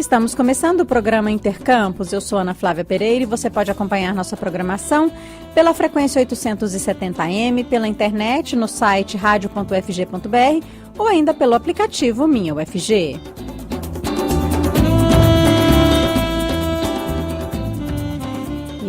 Estamos começando o programa Intercampus. Eu sou Ana Flávia Pereira e você pode acompanhar nossa programação pela frequência 870M, pela internet no site radio.ufg.br ou ainda pelo aplicativo Minha UFG.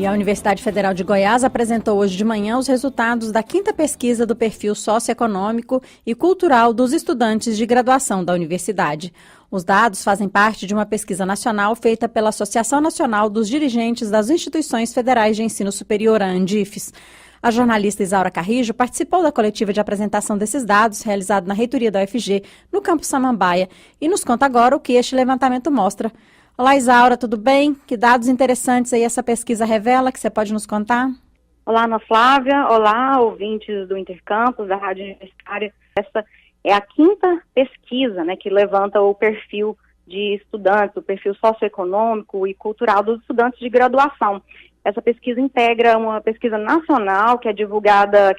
E a Universidade Federal de Goiás apresentou hoje de manhã os resultados da 5ª pesquisa do perfil socioeconômico e cultural dos estudantes de graduação da universidade. Os dados fazem parte de uma pesquisa nacional feita pela Associação Nacional dos Dirigentes das Instituições Federais de Ensino Superior, a ANDIFES. A jornalista Isaura Carrijo participou da coletiva de apresentação desses dados, realizado na reitoria da UFG, no campus Samambaia, e nos conta agora o que este levantamento mostra. Olá, Isaura, tudo bem? Que dados interessantes aí essa pesquisa revela que você pode nos contar? Olá, Ana Flávia. Olá, ouvintes do Intercampus, da Rádio Universitária. Essa é a 5ª pesquisa, que levanta o perfil de estudantes, o perfil socioeconômico e cultural dos estudantes de graduação. Essa pesquisa integra uma pesquisa nacional que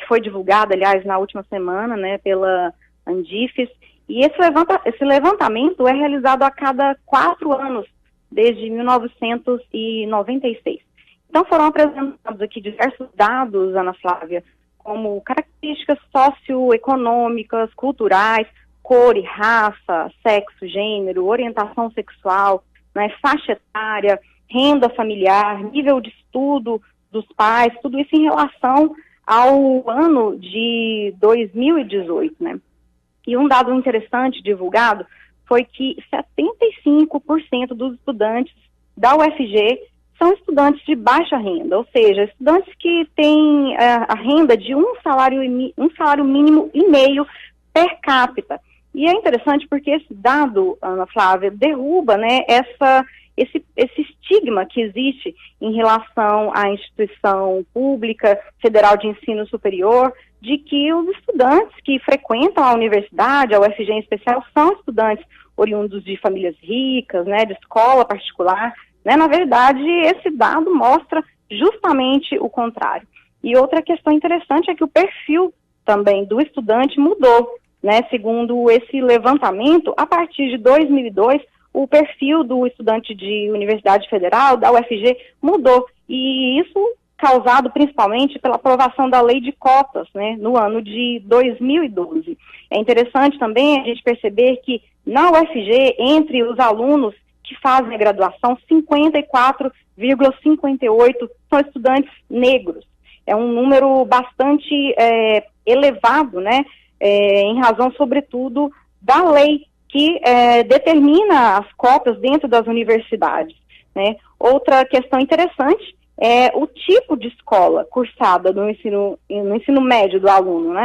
foi divulgada, aliás, na última semana, pela ANDIFES. E esse levantamento é realizado a cada 4 anos, desde 1996. Então foram apresentados aqui diversos dados, Ana Flávia, como características socioeconômicas, culturais, cor e raça, sexo, gênero, orientação sexual, faixa etária, renda familiar, nível de estudo dos pais, tudo isso em relação ao ano de 2018, E um dado interessante divulgado foi que 75% dos estudantes da UFG são estudantes de baixa renda, ou seja, estudantes que têm a renda de um salário mínimo e meio per capita. E é interessante porque esse dado, Ana Flávia, derruba esse estigma que existe em relação à instituição pública federal de ensino superior, de que os estudantes que frequentam a universidade, a UFG em especial, são estudantes oriundos de famílias ricas, de escola particular. Na verdade, esse dado mostra justamente o contrário. E outra questão interessante é que o perfil também do estudante mudou, Segundo esse levantamento, a partir de 2002, o perfil do estudante de Universidade Federal, da UFG, mudou. E isso causado principalmente pela aprovação da lei de cotas, no ano de 2012. É interessante também a gente perceber que na UFG, entre os alunos que fazem a graduação, 54,58% são estudantes negros. É um número bastante elevado, em razão, sobretudo, da lei que determina as cotas dentro das universidades. Outra questão interessante é o tipo de escola cursada no ensino médio do aluno,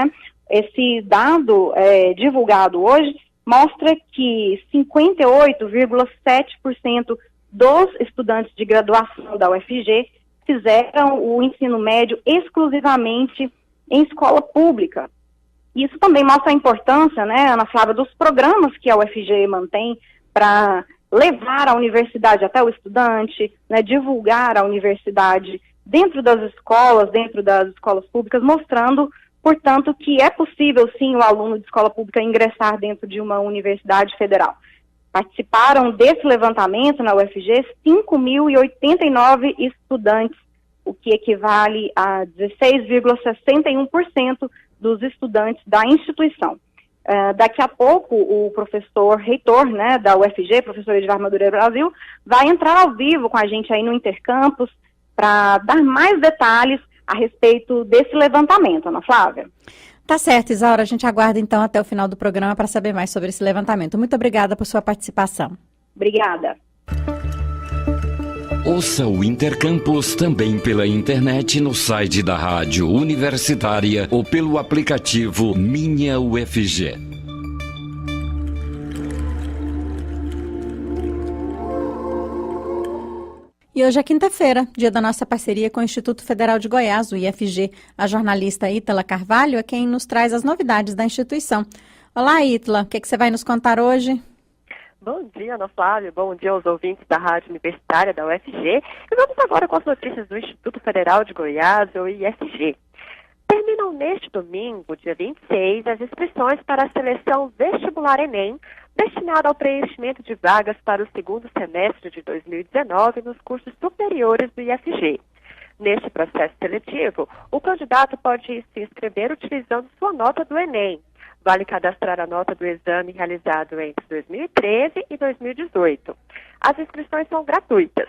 Esse dado divulgado hoje mostra que 58,7% dos estudantes de graduação da UFG fizeram o ensino médio exclusivamente em escola pública. Isso também mostra a importância, Ana Flávia, dos programas que a UFG mantém para levar a universidade até o estudante, divulgar a universidade dentro das escolas públicas, mostrando, portanto, que é possível, sim, o aluno de escola pública ingressar dentro de uma universidade federal. Participaram desse levantamento na UFG 5.089 estudantes, o que equivale a 16,61% dos estudantes da instituição. Daqui a pouco, o professor reitor da UFG, professor Edvar Madureira Brasil, vai entrar ao vivo com a gente aí no Intercampus para dar mais detalhes a respeito desse levantamento, Ana Flávia. Tá certo, Isaura. A gente aguarda então até o final do programa para saber mais sobre esse levantamento. Muito obrigada por sua participação. Obrigada. Ouça o Intercampus também pela internet no site da Rádio Universitária ou pelo aplicativo Minha UFG. E hoje é quinta-feira, dia da nossa parceria com o Instituto Federal de Goiás, o IFG. A jornalista Ítala Carvalho é quem nos traz as novidades da instituição. Olá, Ítala, o que você vai nos contar hoje? Bom dia, Ana Flávia. Bom dia aos ouvintes da Rádio Universitária da UFG. E vamos agora com as notícias do Instituto Federal de Goiás, o IFG. Terminam neste domingo, dia 26, as inscrições para a seleção vestibular Enem destinado ao preenchimento de vagas para o segundo semestre de 2019 nos cursos superiores do IFG. Neste processo seletivo, o candidato pode se inscrever utilizando sua nota do Enem. Vale cadastrar a nota do exame realizado entre 2013 e 2018. As inscrições são gratuitas.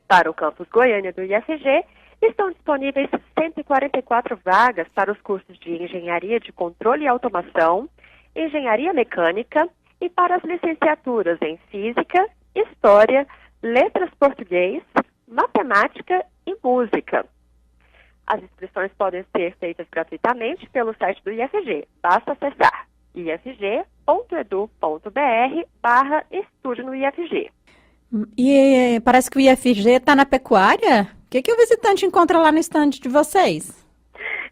Para o campus Goiânia do IFG, estão disponíveis 144 vagas para os cursos de Engenharia de Controle e Automação, Engenharia Mecânica e para as licenciaturas em Física, História, Letras Português, Matemática e Música. As inscrições podem ser feitas gratuitamente pelo site do IFG. Basta acessar ifg.edu.br/estude no IFG. E parece que o IFG está na pecuária? O que o visitante encontra lá no estande de vocês?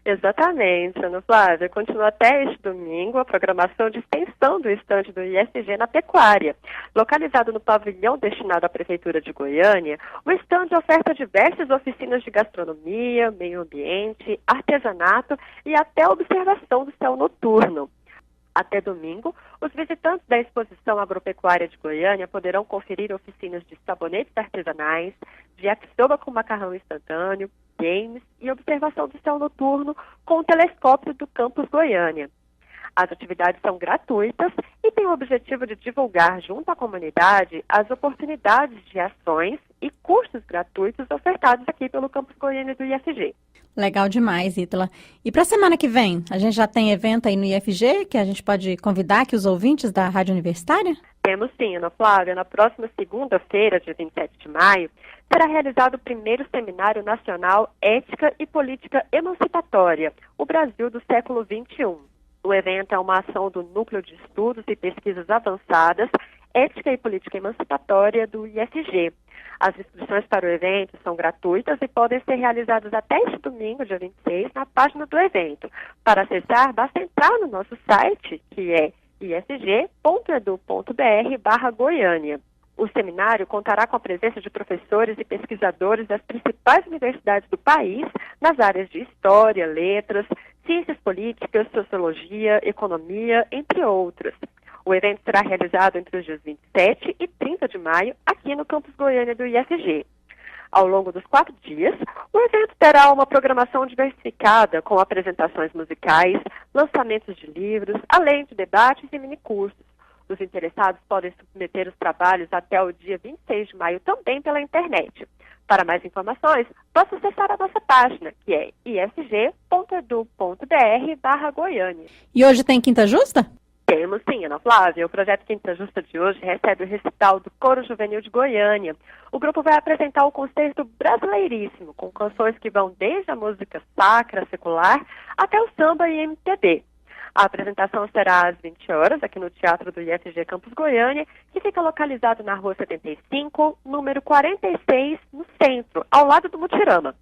Exatamente, Ana Flávia. Continua até este domingo a programação de extensão do estande do IFG na pecuária. Localizado no pavilhão destinado à Prefeitura de Goiânia, o estande oferta diversas oficinas de gastronomia, meio ambiente, artesanato e até observação do céu noturno. Até domingo, os visitantes da Exposição Agropecuária de Goiânia poderão conferir oficinas de sabonetes artesanais, de yakisoba com macarrão instantâneo, games e observação do céu noturno com o telescópio do campus Goiânia. As atividades são gratuitas e têm o objetivo de divulgar junto à comunidade as oportunidades de ações e cursos gratuitos ofertados aqui pelo campus Goiânia do IFG. Legal demais, Ítala. E para a semana que vem, a gente já tem evento aí no IFG que a gente pode convidar aqui os ouvintes da Rádio Universitária? Temos sim, Ana Flávia. Na próxima segunda-feira, dia 27 de maio, será realizado o primeiro Seminário Nacional Ética e Política Emancipatória, o Brasil do século XXI. O evento é uma ação do Núcleo de Estudos e Pesquisas Avançadas, Ética e Política Emancipatória do IFG. As inscrições para o evento são gratuitas e podem ser realizadas até este domingo, dia 26, na página do evento. Para acessar, basta entrar no nosso site, que é ifg.edu.br/Goiânia. O seminário contará com a presença de professores e pesquisadores das principais universidades do país nas áreas de História, Letras, Ciências Políticas, Sociologia, Economia, entre outras. O evento será realizado entre os dias 27 e 30 de maio, aqui no campus Goiânia do IFG. Ao longo dos 4 dias, o evento terá uma programação diversificada, com apresentações musicais, lançamentos de livros, além de debates e minicursos. Os interessados podem submeter os trabalhos até o dia 26 de maio também pela internet. Para mais informações, basta acessar a nossa página, que é ifg.edu.br/Goiânia. E hoje tem Quinta Justa? Temos sim, Ana Flávia. O projeto Quinta Justa de hoje recebe o recital do Coro Juvenil de Goiânia. O grupo vai apresentar o concerto Brasileiríssimo, com canções que vão desde a música sacra, secular, até o samba e MPB. A apresentação será às 20 horas, aqui no Teatro do IFG Campus Goiânia, que fica localizado na Rua 75, número 46, no centro, ao lado do Mutirama.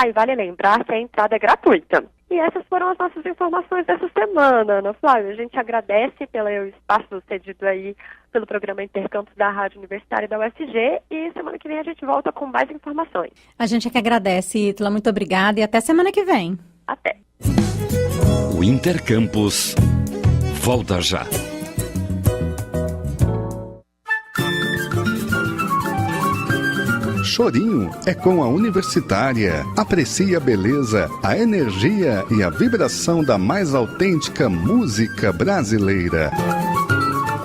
E vale lembrar que a entrada é gratuita. E essas foram as nossas informações dessa semana, Ana Flávia. A gente agradece pelo espaço cedido aí pelo programa Intercampus da Rádio Universitária da UFG e semana que vem a gente volta com mais informações. A gente é que agradece, Ítala. Muito obrigada e até semana que vem. Até. O Intercampus volta já. Chorinho é com a Universitária. Aprecie a beleza, a energia e a vibração da mais autêntica música brasileira.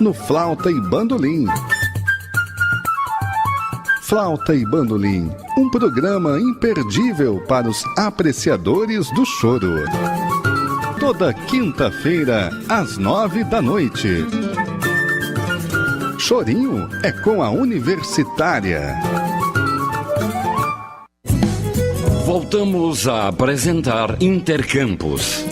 No Flauta e Bandolim. Flauta e Bandolim, um programa imperdível para os apreciadores do choro. Toda quinta-feira, às 9h. Chorinho é com a Universitária. Voltamos a apresentar Intercampus.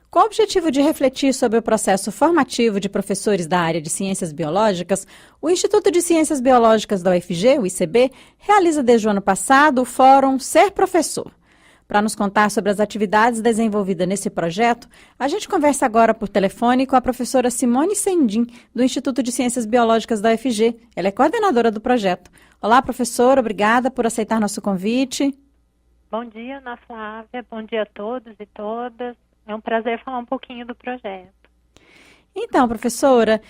Com o objetivo de refletir sobre o processo formativo de professores da área de Ciências Biológicas, o Instituto de Ciências Biológicas da UFG, o ICB, realiza desde o ano passado o Fórum Ser Professor. Para nos contar sobre as atividades desenvolvidas nesse projeto, a gente conversa agora por telefone com a professora Simone Sendim, do Instituto de Ciências Biológicas da UFG. Ela é coordenadora do projeto. Olá, professora, obrigada por aceitar nosso convite. Bom dia, Ana Flávia. Bom dia a todos e todas. É um prazer falar um pouquinho do projeto. Então, professora,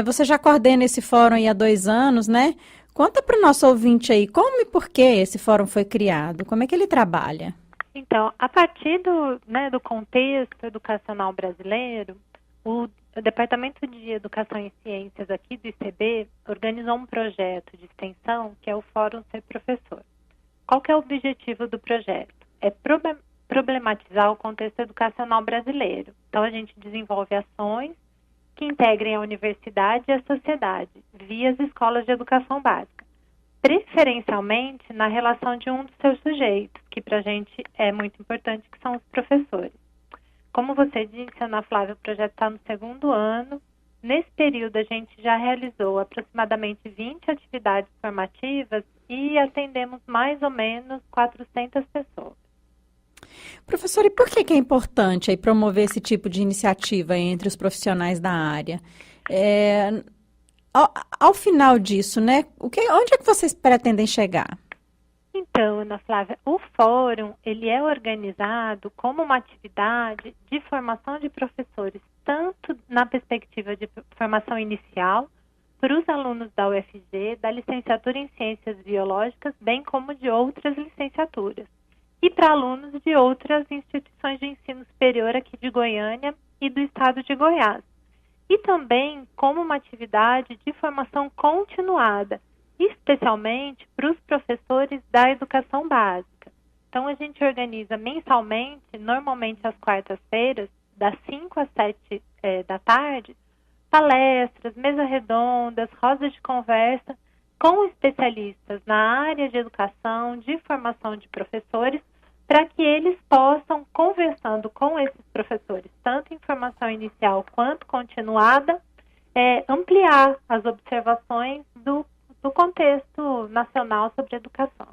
você já coordena esse fórum aí há 2 anos, né? Conta para o nosso ouvinte aí como e por que esse fórum foi criado, como é que ele trabalha? Então, a partir do contexto educacional brasileiro, o Departamento de Educação e Ciências aqui do ICB organizou um projeto de extensão que é o Fórum Ser Professor. Qual que é o objetivo do projeto? É problematizar o contexto educacional brasileiro. Então, a gente desenvolve ações que integrem a universidade e a sociedade via as escolas de educação básica, preferencialmente na relação de um dos seus sujeitos, que para a gente é muito importante, que são os professores. Como você disse, Ana Flávia, o projeto está no 2º ano. Nesse período, a gente já realizou aproximadamente 20 atividades formativas e atendemos mais ou menos 400 pessoas. Professora, e por que é importante aí promover esse tipo de iniciativa entre os profissionais da área? Ao final disso, né, onde é que vocês pretendem chegar? Então, Ana Flávia, o fórum ele é organizado como uma atividade de formação de professores, tanto na perspectiva de formação inicial, para os alunos da UFG, da licenciatura em Ciências Biológicas, bem como de outras licenciaturas, e para alunos de outras instituições de ensino superior aqui de Goiânia e do estado de Goiás. E também como uma atividade de formação continuada, especialmente para os professores da educação básica. Então, a gente organiza mensalmente, normalmente às quartas-feiras, das 5 às 7 da tarde, palestras, mesas redondas, rodas de conversa, com especialistas na área de educação, de formação de professores, para que eles possam, conversando com esses professores, tanto em formação inicial quanto continuada, ampliar as observações do contexto nacional sobre educação.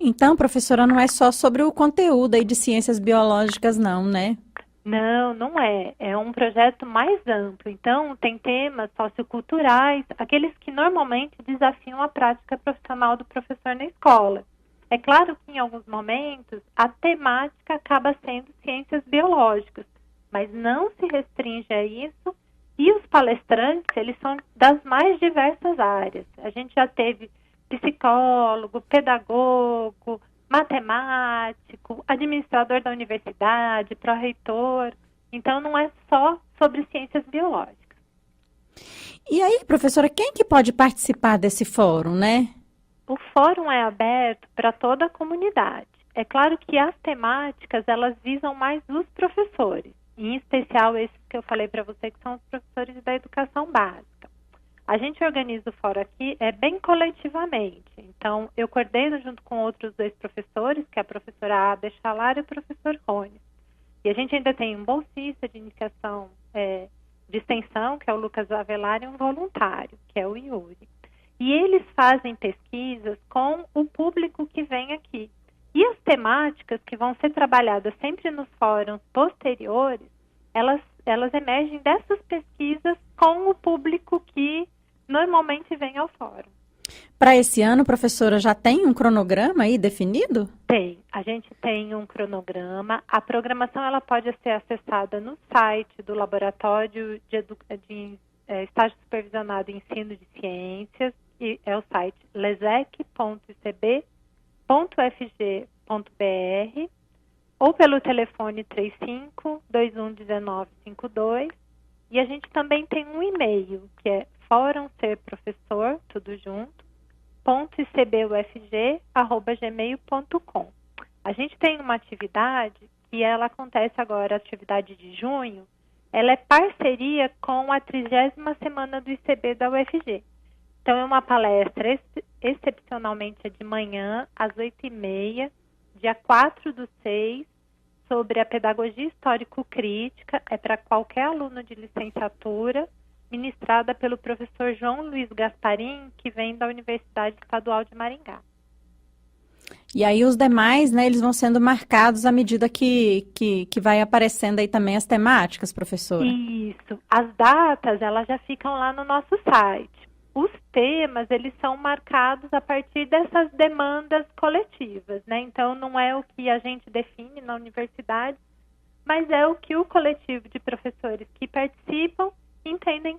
Então, professora, não é só sobre o conteúdo aí de ciências biológicas, não, né? Não, não é. É um projeto mais amplo. Então, tem temas socioculturais, aqueles que normalmente desafiam a prática profissional do professor na escola. É claro que, em alguns momentos, a temática acaba sendo ciências biológicas, mas não se restringe a isso. E os palestrantes, eles são das mais diversas áreas. A gente já teve psicólogo, pedagogo, matemático, administrador da universidade, pró-reitor. Então, não é só sobre ciências biológicas. E aí, professora, quem que pode participar desse fórum, né? O fórum é aberto para toda a comunidade. É claro que as temáticas, elas visam mais os professores, em especial esses que eu falei para você, que são os professores da educação básica. A gente organiza o fórum aqui bem coletivamente. Então, eu coordeno junto com outros 2 professores, que é a professora Ada Chalar e o professor Rony. E a gente ainda tem um bolsista de iniciação de extensão, que é o Lucas Avelar, e um voluntário, que é o Yuri. E eles fazem pesquisas com o público que vem aqui. E as temáticas que vão ser trabalhadas sempre nos fóruns posteriores, elas emergem dessas pesquisas com o público que normalmente vem ao fórum. Para esse ano, professora, já tem um cronograma aí definido? Tem. A gente tem um cronograma. A programação ela pode ser acessada no site do Laboratório de Estágio Supervisionado em Ensino de Ciências, que é o site lesec.icb.fg.br, ou pelo telefone 35-211952. E a gente também tem um e-mail, que é forumserprofessor, tudo junto, .icbufg@gmail.com. A gente tem uma atividade que ela acontece agora, a atividade de junho, ela é parceria com a 30ª Semana do ICB da UFG. Então, é uma palestra, excepcionalmente é de manhã, às 8h30, dia 4/6, sobre a pedagogia histórico-crítica, é para qualquer aluno de licenciatura, ministrada pelo professor João Luiz Gasparim, que vem da Universidade Estadual de Maringá. E aí os demais, né, eles vão sendo marcados à medida que vai aparecendo aí também as temáticas, professora? Isso. As datas, elas já ficam lá no nosso site. Os temas, eles são marcados a partir dessas demandas coletivas, né? Então, não é o que a gente define na universidade, mas é o que o coletivo de professores que participam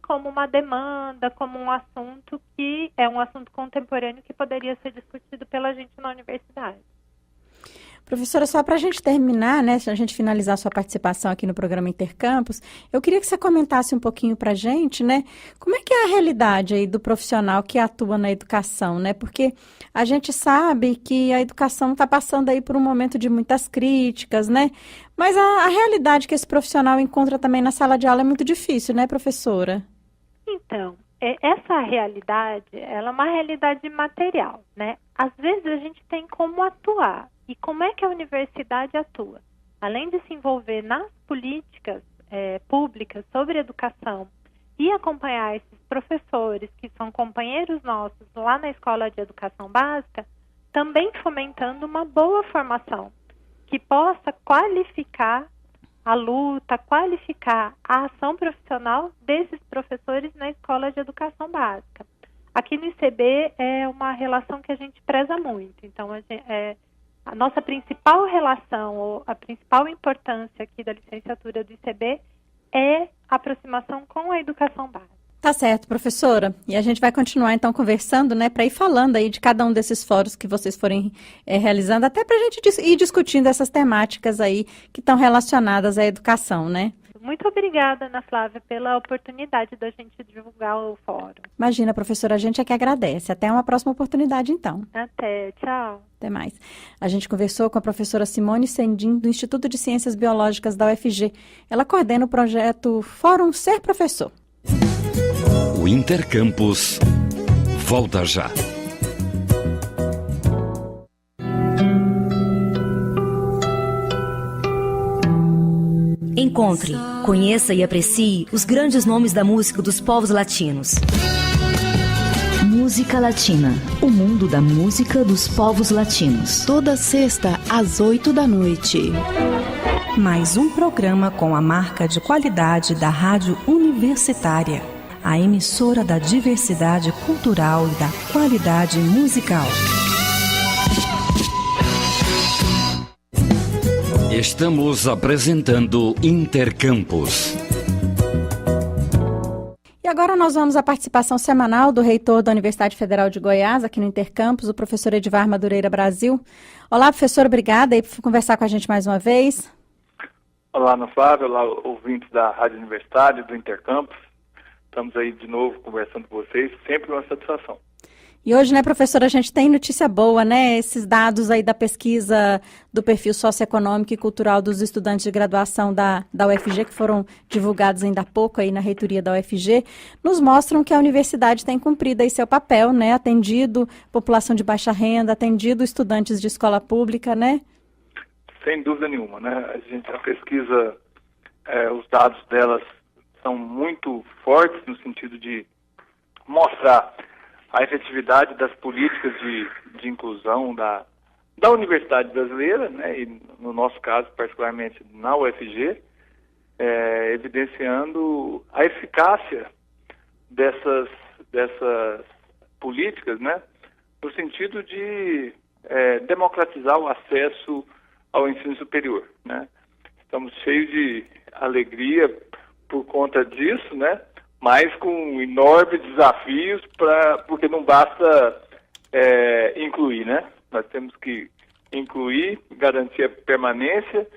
como uma demanda, como um assunto que é um assunto contemporâneo que poderia ser discutido pela gente na universidade. Professora, só para a gente terminar, né, se a gente finalizar a sua participação aqui no programa Intercampus, eu queria que você comentasse um pouquinho para a gente, né, como é que é a realidade aí do profissional que atua na educação, né, porque a gente sabe que a educação está passando aí por um momento de muitas críticas, né, mas a realidade que esse profissional encontra também na sala de aula é muito difícil, né, professora? Então, essa realidade, ela é uma realidade material, né, às vezes a gente tem como atuar. E como é que a universidade atua? Além de se envolver nas políticas públicas sobre educação e acompanhar esses professores, que são companheiros nossos lá na Escola de Educação Básica, também fomentando uma boa formação, que possa qualificar a luta, qualificar a ação profissional desses professores na Escola de Educação Básica. Aqui no ICB é uma relação que a gente preza muito, então a nossa principal relação, ou a principal importância aqui da licenciatura do ICB é a aproximação com a educação básica. Tá certo, professora. E a gente vai continuar, então, conversando, né, para ir falando aí de cada um desses fóruns que vocês forem realizando, até para a gente ir discutindo essas temáticas aí que estão relacionadas à educação, né? Muito obrigada, Ana Flávia, pela oportunidade da gente divulgar o fórum. Imagina, professora, a gente é que agradece. Até uma próxima oportunidade, então. Até, tchau. Até mais. A gente conversou com a professora Simone Sendim, do Instituto de Ciências Biológicas da UFG. Ela coordena o projeto Fórum Ser Professor. O Intercampus volta já. Encontre, conheça e aprecie os grandes nomes da música dos povos latinos. Música Latina, o mundo da música dos povos latinos. Toda sexta, às 8h. Mais um programa com a marca de qualidade da Rádio Universitária, a emissora da diversidade cultural e da qualidade musical. Estamos apresentando Intercampus. E agora nós vamos à participação semanal do reitor da Universidade Federal de Goiás, aqui no Intercampus, o professor Edivar Madureira Brasil. Olá, professor, obrigada aí por conversar com a gente mais uma vez. Olá, Ana Flávia, olá, ouvintes da Rádio Universitária, do Intercampus. Estamos aí de novo conversando com vocês, sempre uma satisfação. E hoje, né, professora, a gente tem notícia boa, né? Esses dados aí da pesquisa do perfil socioeconômico e cultural dos estudantes de graduação da UFG, que foram divulgados ainda há pouco aí na reitoria da UFG, nos mostram que a universidade tem cumprido aí seu papel, né? Atendido população de baixa renda, atendido estudantes de escola pública, né? Sem dúvida nenhuma, né? A pesquisa, os dados delas são muito fortes no sentido de mostrar a efetividade das políticas de inclusão da universidade brasileira, né, e no nosso caso, particularmente na UFG, evidenciando a eficácia dessas políticas, né, no sentido de democratizar o acesso ao ensino superior, né. Estamos cheios de alegria por conta disso, né, mas com enormes desafios, porque não basta incluir, né? Nós temos que incluir, garantir a permanência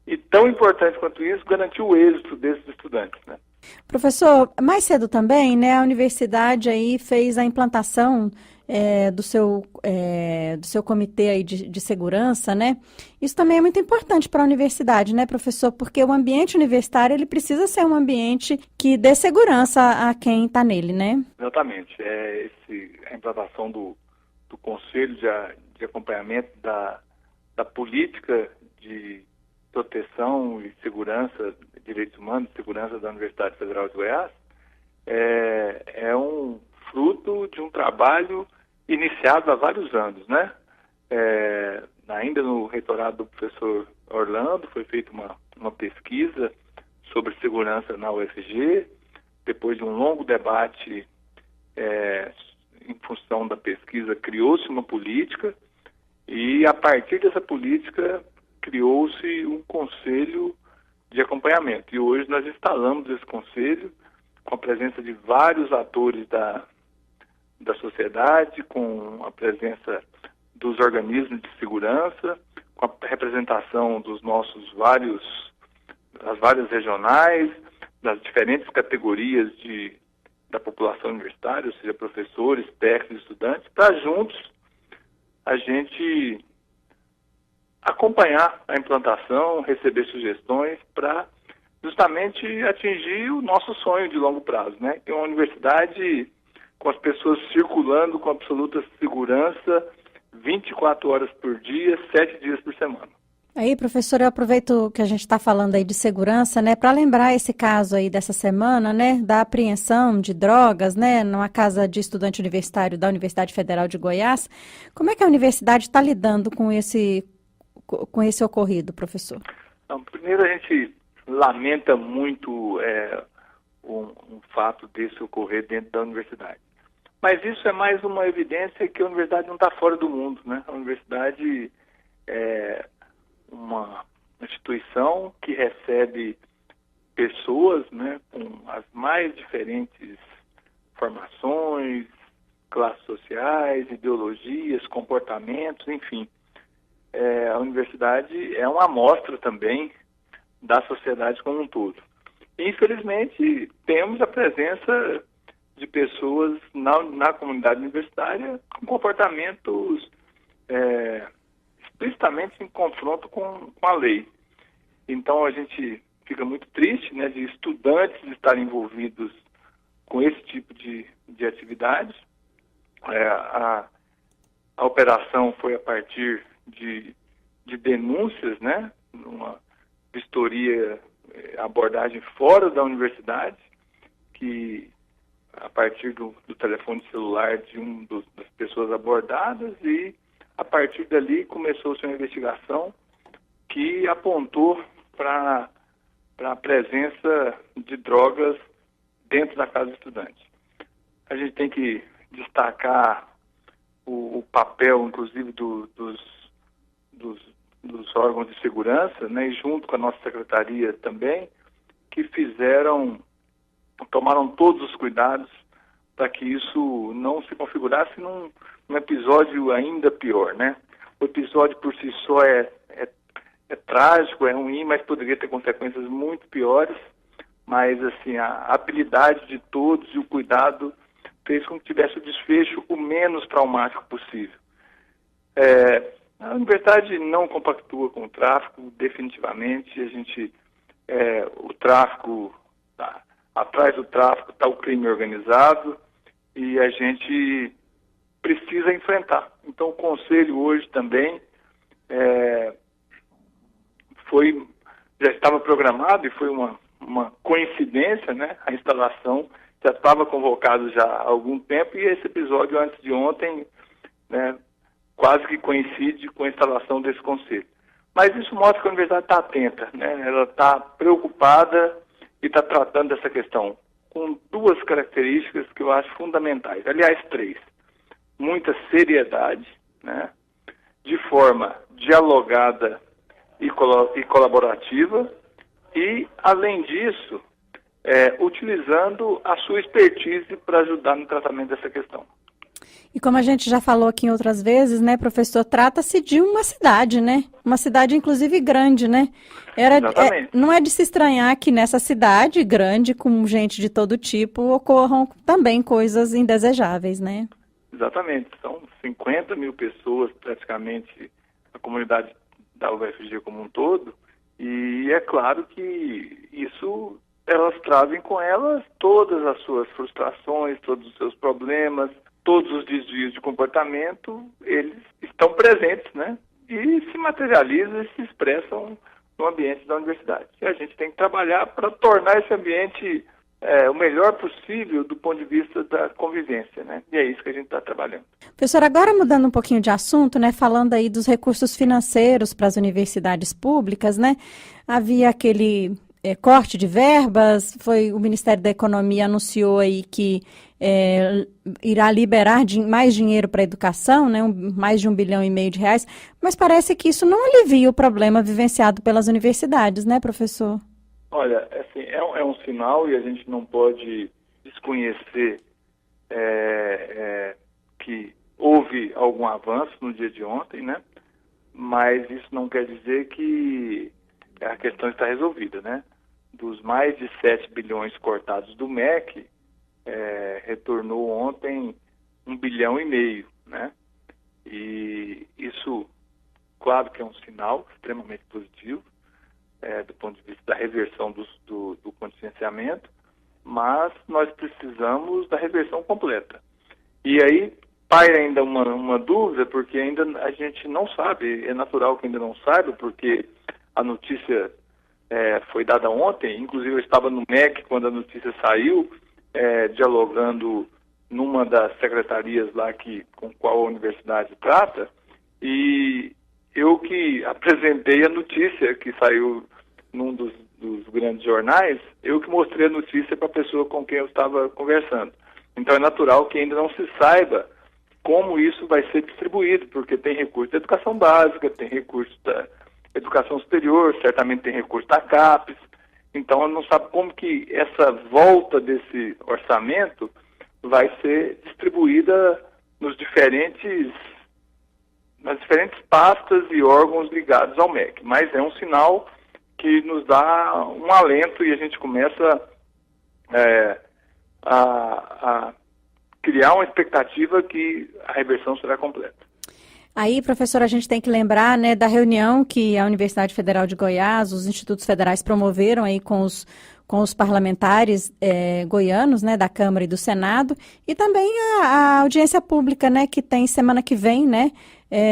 e, tão importante quanto isso, garantir o êxito desses estudantes, né? Professor, mais cedo também, né, a universidade aí fez a implantação do seu comitê aí de segurança, né? Isso também é muito importante para a universidade, né, professor? Porque o ambiente universitário, ele precisa ser um ambiente que dê segurança a quem está nele, né? Exatamente. A implantação do Conselho de Acompanhamento da Política de Proteção e Segurança, Direitos Humanos e Segurança da Universidade Federal de Goiás é um fruto de um trabalho iniciado há vários anos, né? Ainda no reitorado do professor Orlando, foi feita uma pesquisa sobre segurança na UFG. Depois de um longo debate em função da pesquisa, criou-se uma política e, a partir dessa política, criou-se um conselho de acompanhamento. E hoje nós instalamos esse conselho com a presença de vários atores da sociedade, com a presença dos organismos de segurança, com a representação dos nossos das várias regionais, das diferentes categorias da população universitária, ou seja, professores, técnicos, estudantes, para juntos a gente acompanhar a implantação, receber sugestões para justamente atingir o nosso sonho de longo prazo, né? Que é uma universidade com as pessoas circulando com absoluta segurança 24 horas por dia, 7 dias por semana. Aí, professor, eu aproveito que a gente está falando aí de segurança, né, para lembrar esse caso aí dessa semana, né, da apreensão de drogas, né, numa casa de estudante universitário da Universidade Federal de Goiás. Como é que a universidade está lidando com esse ocorrido, professor? Então, primeiro, a gente lamenta muito um fato desse ocorrer dentro da universidade. Mas isso é mais uma evidência que a universidade não está fora do mundo, né? A universidade é uma instituição que recebe pessoas, né, com as mais diferentes formações, classes sociais, ideologias, comportamentos, enfim. A universidade é uma amostra também da sociedade como um todo. Infelizmente, temos a presença de pessoas na comunidade universitária com comportamentos explicitamente em confronto com a lei. Então, a gente fica muito triste, né, de estudantes estarem envolvidos com esse tipo de atividade. A operação foi a partir de denúncias, né, uma vistoria, abordagem fora da universidade, que a partir do telefone celular de das pessoas abordadas, e a partir dali começou-se uma investigação que apontou para a presença de drogas dentro da casa do estudante. A gente tem que destacar o papel, inclusive, dos órgãos de segurança, né, e junto com a nossa secretaria também, que tomaram todos os cuidados para que isso não se configurasse num episódio ainda pior, né? O episódio por si só é trágico, é ruim, mas poderia ter consequências muito piores. Mas, assim, a habilidade de todos e o cuidado fez com que tivesse o desfecho o menos traumático possível. A universidade não compactua com o tráfico, definitivamente. O tráfico, atrás do tráfico está o crime organizado, e a gente precisa enfrentar. Então, o conselho hoje também já estava programado, e foi uma coincidência, né? A instalação já estava convocada já há algum tempo, e esse episódio antes de ontem, né, quase que coincide com a instalação desse conselho. Mas isso mostra que a universidade está atenta, né? Ela está preocupada e está tratando dessa questão com duas características que eu acho fundamentais. Aliás, 3. Muita seriedade, né? De forma dialogada e colaborativa, e, além disso, utilizando a sua expertise para ajudar no tratamento dessa questão. E como a gente já falou aqui em outras vezes, né, professor, trata-se de uma cidade, né? Uma cidade, inclusive, grande, né? Não é de se estranhar que nessa cidade grande, com gente de todo tipo, ocorram também coisas indesejáveis, né? Exatamente. São 50 mil pessoas, praticamente, a comunidade da UFG como um todo, e é claro que isso, elas trazem com elas todas as suas frustrações, todos os seus problemas, todos os desvios de comportamento, eles estão presentes, né? E se materializam e se expressam no ambiente da universidade. E a gente tem que trabalhar para tornar esse ambiente o melhor possível do ponto de vista da convivência, né? E é isso que a gente está trabalhando. Professor, agora mudando um pouquinho de assunto, né? Falando aí dos recursos financeiros para as universidades públicas, né? Havia aquele corte de verbas, o Ministério da Economia anunciou aí que irá liberar mais dinheiro para a educação, né, mais de R$1,5 bilhão, mas parece que isso não alivia o problema vivenciado pelas universidades, né, professor? Olha, assim, é um sinal, e a gente não pode desconhecer que houve algum avanço no dia de ontem, né? Mas isso não quer dizer que a questão está resolvida, né? Dos mais de 7 bilhões cortados do MEC, retornou ontem 1,5 bilhão, né? E isso, claro que é um sinal extremamente positivo, do ponto de vista da reversão do contingenciamento, mas nós precisamos da reversão completa. E aí paira ainda uma dúvida, porque ainda a gente não sabe, é natural que ainda não saiba, porque a notícia foi dada ontem, inclusive eu estava no MEC quando a notícia saiu, dialogando numa das secretarias lá com qual a universidade trata, e eu que apresentei a notícia que saiu num dos grandes jornais, eu que mostrei a notícia para a pessoa com quem eu estava conversando. Então é natural que ainda não se saiba como isso vai ser distribuído, porque tem recurso da educação básica, tem recurso da educação superior, certamente tem recurso da CAPES, então não sabe como que essa volta desse orçamento vai ser distribuída nas diferentes pastas e órgãos ligados ao MEC. Mas é um sinal que nos dá um alento e a gente começa a criar uma expectativa que a reversão será completa. Aí, professor, a gente tem que lembrar, né, da reunião que a Universidade Federal de Goiás, os institutos federais promoveram aí com os parlamentares goianos, né, da Câmara e do Senado, e também a audiência pública, né, que tem semana que vem, né,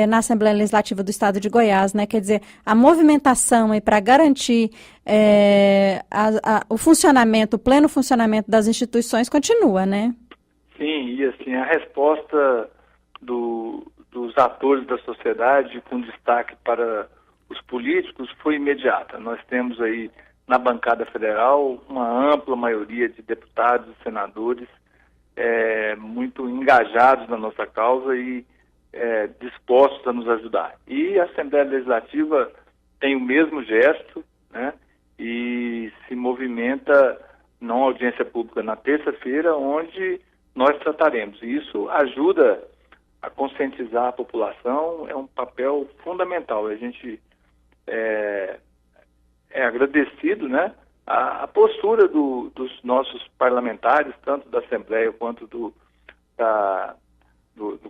na Assembleia Legislativa do Estado de Goiás, né, quer dizer, a movimentação aí para garantir o funcionamento, o pleno funcionamento das instituições continua, né? Sim, e assim, a resposta dos atores da sociedade, com destaque para os políticos, foi imediata. Nós temos aí na bancada federal uma ampla maioria de deputados e senadores muito engajados na nossa causa e dispostos a nos ajudar. E a Assembleia Legislativa tem o mesmo gesto, né, e se movimenta na audiência pública na terça-feira, onde nós trataremos. E isso ajuda a conscientizar a população, é um papel fundamental. A gente é agradecido, né, a postura dos nossos parlamentares, tanto da Assembleia quanto do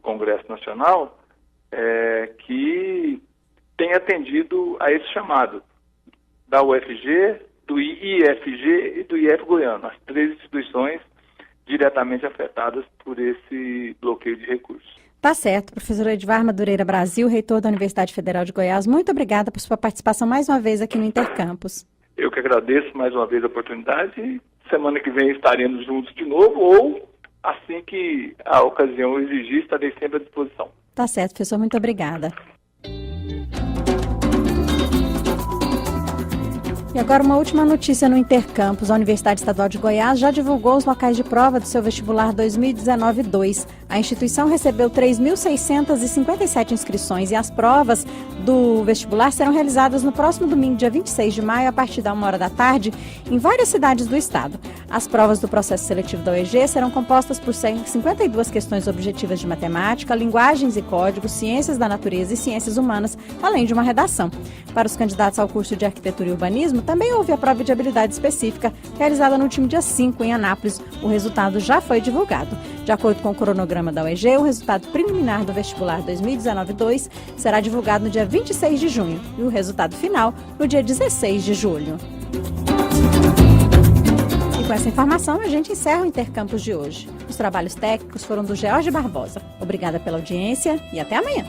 Congresso Nacional, que tem atendido a esse chamado da UFG, do IFG e do IF Goiano, as 3 instituições diretamente afetadas por esse bloqueio de recursos. Tá certo, professor Edivar Madureira Brasil, reitor da Universidade Federal de Goiás, muito obrigada por sua participação mais uma vez aqui no Intercampus. Eu que agradeço mais uma vez a oportunidade e semana que vem estaremos juntos de novo ou assim que a ocasião exigir, estarei sempre à disposição. Tá certo, professor, muito obrigada. E agora uma última notícia no Intercampus. A Universidade Estadual de Goiás já divulgou os locais de prova do seu vestibular 2019-2. A instituição recebeu 3.657 inscrições e as provas do vestibular serão realizadas no próximo domingo, dia 26 de maio, a partir da 1h da tarde, em várias cidades do estado. As provas do processo seletivo da UEG serão compostas por 52 questões objetivas de matemática, linguagens e códigos, ciências da natureza e ciências humanas, além de uma redação. Para os candidatos ao curso de arquitetura e urbanismo, também houve a prova de habilidade específica, realizada no último dia 5 em Anápolis. O resultado já foi divulgado. De acordo com o cronograma da UEG, o resultado preliminar do vestibular 2019-2 será divulgado no dia 26 de junho e o resultado final no dia 16 de julho. E com essa informação, a gente encerra o Intercampus de hoje. Os trabalhos técnicos foram do George Barbosa. Obrigada pela audiência e até amanhã.